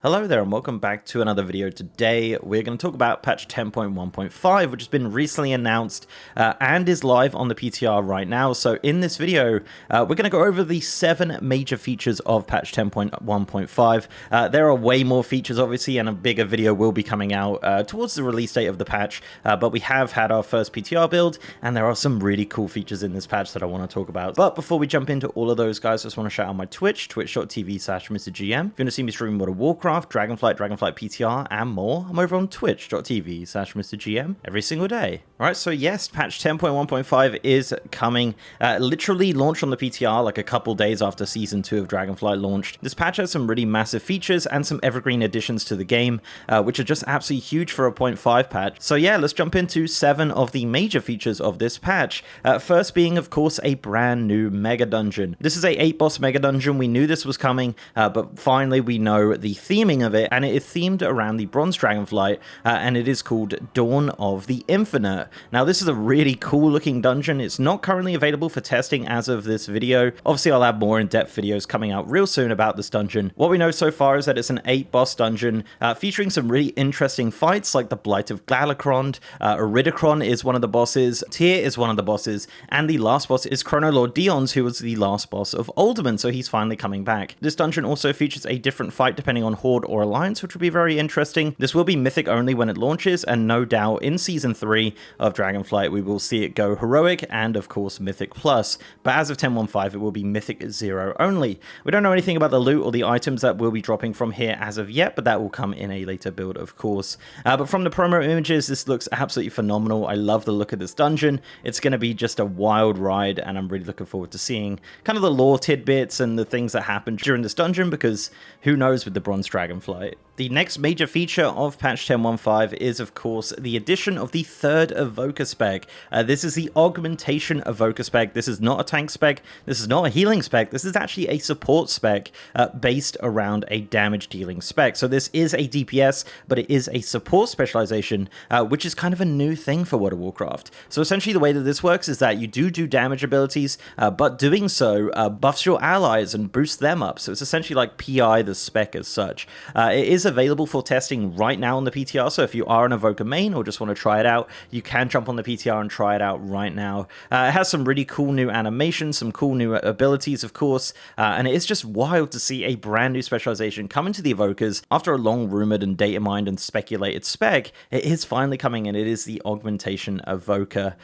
Hello there and welcome back to another video. Today we're going to talk about patch 10.1.5, which has been recently announced and is live on the PTR right now. So in this video we're going to go over the 7 major features of patch 10.1.5. There are way more features obviously, and a bigger video will be coming out towards the release date of the patch, but we have had our first PTR build and there are some really cool features in this patch that I want to talk about. But before we jump into all of those, guys, I just want to shout out my Twitch, twitch.tv/MrGM. If you want to see me stream World of Warcraft, Dragonflight, Dragonflight PTR, and more, I'm over on twitch.tv/MrGM every single day. Alright, so yes, patch 10.1.5 is coming, literally launched on the PTR like a couple days after Season 2 of Dragonflight launched. This patch has some really massive features and some evergreen additions to the game, which are just absolutely huge for a 0.5 patch. So yeah, let's jump into 7 of the major features of this patch. First being, of course, a brand new Megadungeon. This is a 8-boss Megadungeon. We knew this was coming, but finally we know the theming of it, and it is themed around the Bronze Dragonflight, and it is called Dawn of the Infinite. Now this is a really cool looking dungeon. It's not currently available for testing as of this video. Obviously I'll have more in-depth videos coming out real soon about this dungeon. What we know so far is that it's an 8-boss dungeon featuring some really interesting fights like the Blight of Galakrond. Iridikron is one of the bosses, Tyr is one of the bosses, and the last boss is Chronoloord Dion's, who was the last boss of Uldaman, so he's finally coming back. This dungeon also features a different fight depending on Horde or Alliance, which will be very interesting. This will be Mythic only when it launches, and no doubt in Season 3 of Dragonflight we will see it go Heroic and of course Mythic Plus, but as of 10.1.5 it will be Mythic 0 only. We don't know anything about the loot or the items that will be dropping from here as of yet, but that will come in a later build of course. But from the promo images, this looks absolutely phenomenal. I love the look of this dungeon. It's going to be just a wild ride, and I'm really looking forward to seeing kind of the lore tidbits and the things that happen during this dungeon, because who knows with the Bronze Dragonflight. The next major feature of patch 10.1.5 is, of course, the addition of the 3rd Evoker spec. This is the Augmentation Evoker spec. This is not a tank spec. This is not a healing spec. This is actually a support spec based around a damage dealing spec. So this is a DPS, but it is a support specialization, which is kind of a new thing for World of Warcraft. So essentially the way that this works is that you do damage abilities, but doing so buffs your allies and boosts them up. So it's essentially like PI the spec as such. It is available for testing right now on the PTR, so if you are an Evoker main or just want to try it out, you can jump on the PTR and try it out right now. It has some really cool new animations, some cool new abilities of course, and it is just wild to see a brand new specialization come into the Evokers after a long rumored and data mined and speculated spec. It is finally coming, and it is the Augmentation Evoker.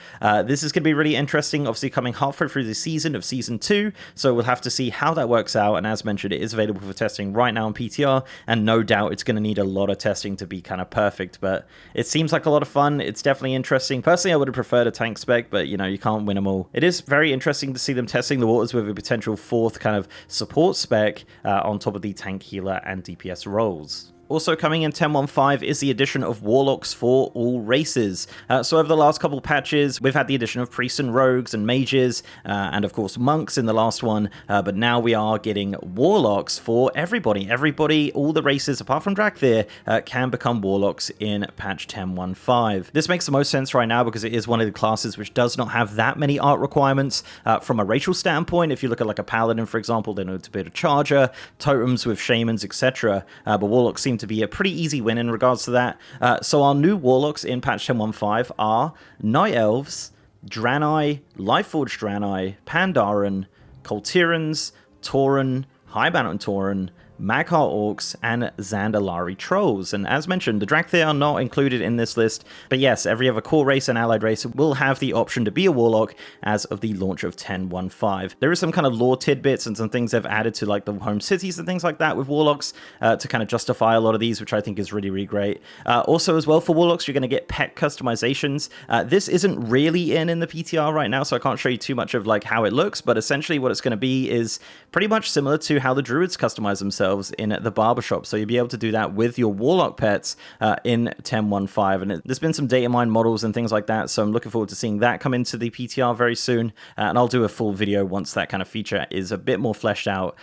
This is going to be really interesting, obviously coming halfway through the season of Season 2, so we'll have to see how that works out, and as mentioned, it is available for testing right now on PTR, and no doubt it's going to need a lot of testing to be kind of perfect, but it seems like a lot of fun. It's definitely interesting. Personally, I would have preferred a tank spec, but you know, you can't win them all. It is very interesting to see them testing the waters with a potential 4th kind of support spec on top of the tank, healer, and DPS roles. Also coming in 10.1.5 is the addition of Warlocks for all races. So over the last couple patches, we've had the addition of priests and rogues and mages, and of course monks in the last one, but now we are getting Warlocks for everybody. Everybody, all the races apart from Drakthir, can become Warlocks in patch 10.1.5. This makes the most sense right now because it is one of the classes which does not have that many art requirements from a racial standpoint. If you look at like a paladin, for example, they know to be a charger, totems with shamans, etc. But Warlocks seem to be a pretty easy win in regards to that. So our new Warlocks in patch 10.1.5 are Night Elves, Draenei, Lifeforged Draenei, Pandaren, Koltirans, Tauren, High Mountain Tauren, Magheart Orcs, and Zandalari Trolls. And as mentioned, the Drakthir are not included in this list, but yes, every other core race and allied race will have the option to be a Warlock as of the launch of 10.1.5. There is some kind of lore tidbits and some things they've added to like the home cities and things like that with Warlocks to kind of justify a lot of these, which I think is really, really great. Also as well for Warlocks, you're going to get pet customizations. This isn't really in the PTR right now, so I can't show you too much of like how it looks, but essentially what it's going to be is pretty much similar to how the Druids customize themselves in the barbershop. So you'll be able to do that with your Warlock pets in 10.1.5, and there's been some data mine models and things like that, so I'm looking forward to seeing that come into the PTR very soon, and I'll do a full video once that kind of feature is a bit more fleshed out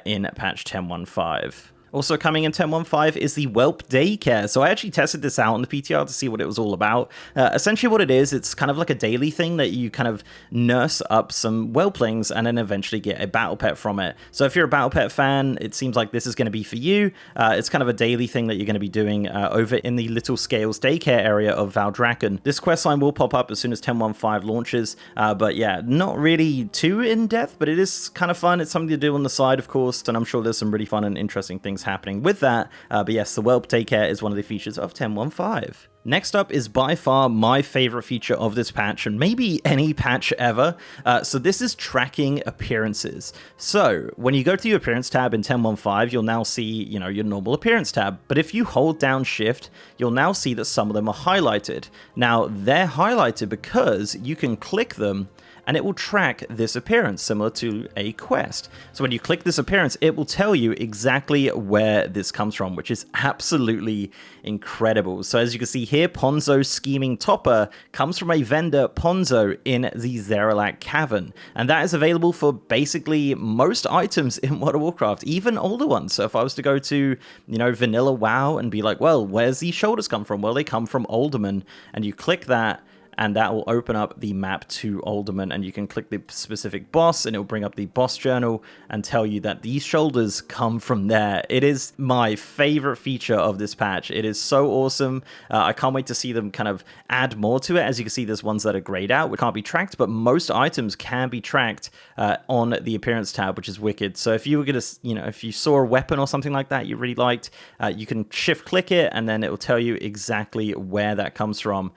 in patch 10.1.5. Also coming in 10.1.5 is the Whelp Daycare. So I actually tested this out on the PTR to see what it was all about. Essentially what it is, it's kind of like a daily thing that you kind of nurse up some whelplings and then eventually get a battle pet from it. So if you're a battle pet fan, it seems like this is going to be for you. It's kind of a daily thing that you're going to be doing over in the Little Scales Daycare area of Valdrakken. This quest line will pop up as soon as 10.1.5 launches, but yeah, not really too in-depth, but it is kind of fun. It's something to do on the side, of course, and I'm sure there's some really fun and interesting things happening with that. But yes, the Whelp Daycare is one of the features of 10.1.5. Next up is by far my favorite feature of this patch, and maybe any patch ever. So this is tracking appearances. So when you go to your appearance tab in 10.1.5, you'll now see, you know, your normal appearance tab. But if you hold down shift, you'll now see that some of them are highlighted. Now they're highlighted because you can click them and it will track this appearance, similar to a quest. So when you click this appearance, it will tell you exactly where this comes from, which is absolutely incredible. So as you can see here, Ponzo Scheming Topper comes from a vendor, Ponzo, in the Zeralak Cavern. And that is available for basically most items in World of Warcraft, even older ones. So if I was to go to, you know, Vanilla WoW and be like, well, where's these shoulders come from? Well, they come from Alderman. And you click that, and that will open up the map to Alderman, and you can click the specific boss and it will bring up the boss journal and tell you that these shoulders come from there. It is my favorite feature of this patch. It is so awesome. I can't wait to see them kind of add more to it. As you can see, there's ones that are grayed out, which can't be tracked, but most items can be tracked on the appearance tab, which is wicked. So if you were going to, you know, if you saw a weapon or something like that you really liked, you can shift click it and then it will tell you exactly where that comes from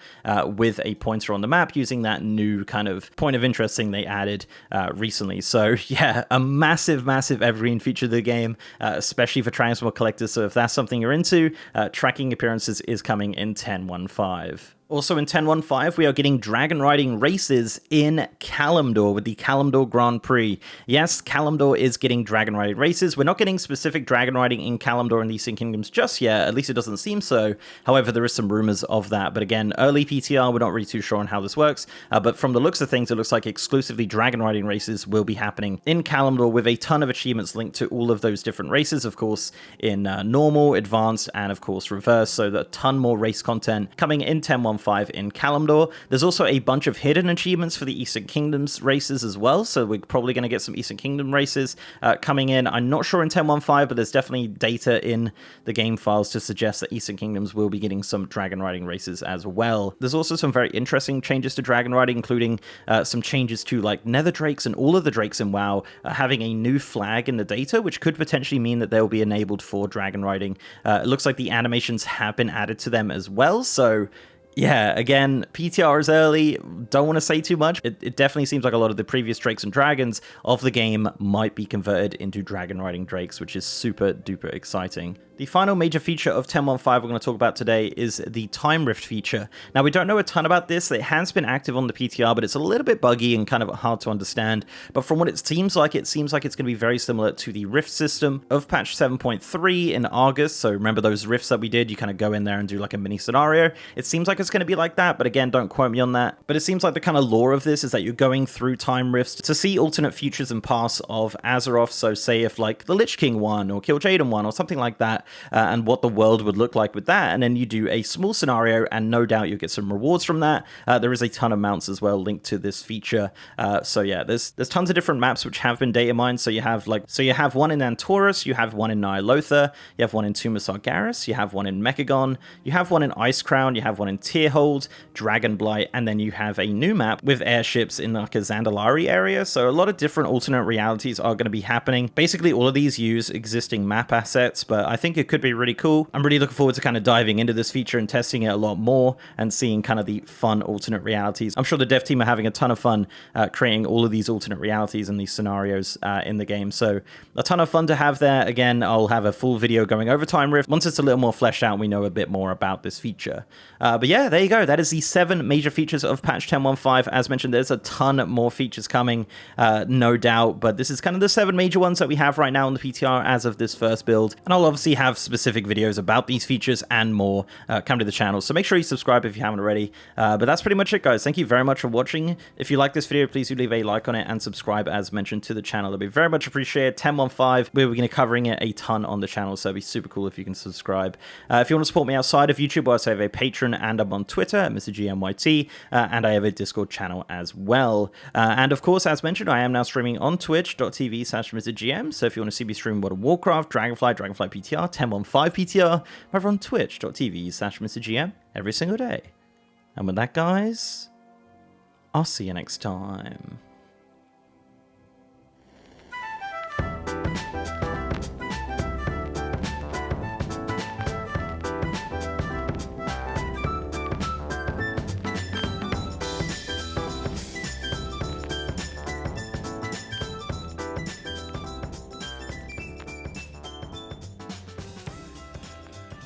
with a pointer on the map using that new kind of point of interest thing they added recently. So yeah, a massive evergreen feature of the game, especially for Transmog collectors. So if that's something you're into, tracking appearances is coming in 10.1.5. Also in 10.1.5, we are getting Dragonriding races in Kalimdor with the Kalimdor Grand Prix. Yes, Kalimdor is getting Dragonriding races. We're not getting specific Dragonriding in Kalimdor and the Eastern Kingdoms just yet, at least it doesn't seem so. However, there is some rumors of that. But again, early PTR, we're not really too sure on how this works. But from the looks of things, it looks like exclusively Dragonriding races will be happening in Kalimdor with a ton of achievements linked to all of those different races, of course, in normal, advanced, and of course reverse. So a ton more race content coming in 10.1.5 in Kalimdor. There's also a bunch of hidden achievements for the Eastern Kingdoms races as well, so we're probably going to get some Eastern Kingdom races coming in. I'm not sure in 10.1.5, but there's definitely data in the game files to suggest that Eastern Kingdoms will be getting some Dragonriding races as well. There's also some very interesting changes to Dragonriding, including some changes to like Nether Drakes and all of the Drakes in WoW having a new flag in the data, which could potentially mean that they'll be enabled for Dragonriding. It looks like the animations have been added to them as well, so yeah, again, PTR is early, don't want to say too much. It definitely seems like a lot of the previous Drakes and Dragons of the game might be converted into Dragonriding Drakes, which is super duper exciting. The final major feature of 10.1.5 we're going to talk about today is the Time Rift feature. Now, we don't know a ton about this. It has been active on the PTR, but it's a little bit buggy and kind of hard to understand. But from what it seems like it's going to be very similar to the Rift system of patch 7.3 in August. So remember those rifts that we did? You kind of go in there and do like a mini scenario. It seems like it's going to be like that, but again, don't quote me on that. But it seems like the kind of lore of this is that you're going through time rifts to see alternate futures and paths of Azeroth. So say if like the Lich King won or Kil'jaeden won or something like that, and what the world would look like with that, and then you do a small scenario and no doubt you'll get some rewards from that. There is a ton of mounts as well linked to this feature. So yeah, there's tons of different maps which have been data mined. So you have one in Antorus, you have one in Nyalotha, you have one in Tomb of Sargeras, you have one in Megadungeon, you have one in Icecrown, you have one in Tierhold, Dragonblight, and then you have a new map with airships in like a Zandalari area. So a lot of different alternate realities are going to be happening. Basically all of these use existing map assets, but I think it could be really cool. I'm really looking forward to kind of diving into this feature and testing it a lot more and seeing kind of the fun alternate realities. I'm sure the dev team are having a ton of fun creating all of these alternate realities and these scenarios in the game. So a ton of fun to have there. Again, I'll have a full video going over Time Rift once it's a little more fleshed out. We know a bit more about this feature. But yeah, there you go. That is the 7 major features of patch 10.1.5. As mentioned, there's a ton more features coming, no doubt, but this is kind of the 7 major ones that we have right now in the PTR as of this first build. And I'll obviously have have specific videos about these features and more come to the channel. So make sure you subscribe if you haven't already. But that's pretty much it, guys. Thank you very much for watching. If you like this video, please do leave a like on it and subscribe, as mentioned, to the channel. It'll be very much appreciated. 1015, we're going to be covering it a ton on the channel, so it'd be super cool if you can subscribe. If you want to support me outside of YouTube, I also have a Patreon, and I'm on Twitter at MrGMYT, and I have a Discord channel as well. And of course, as mentioned, I am now streaming on twitch.tv/MrGM, so if you want to see me stream World of Warcraft, Dragonflight PTR, 1015 PTR, over on twitch.tv/MrGM every single day. And with that, guys, I'll see you next time.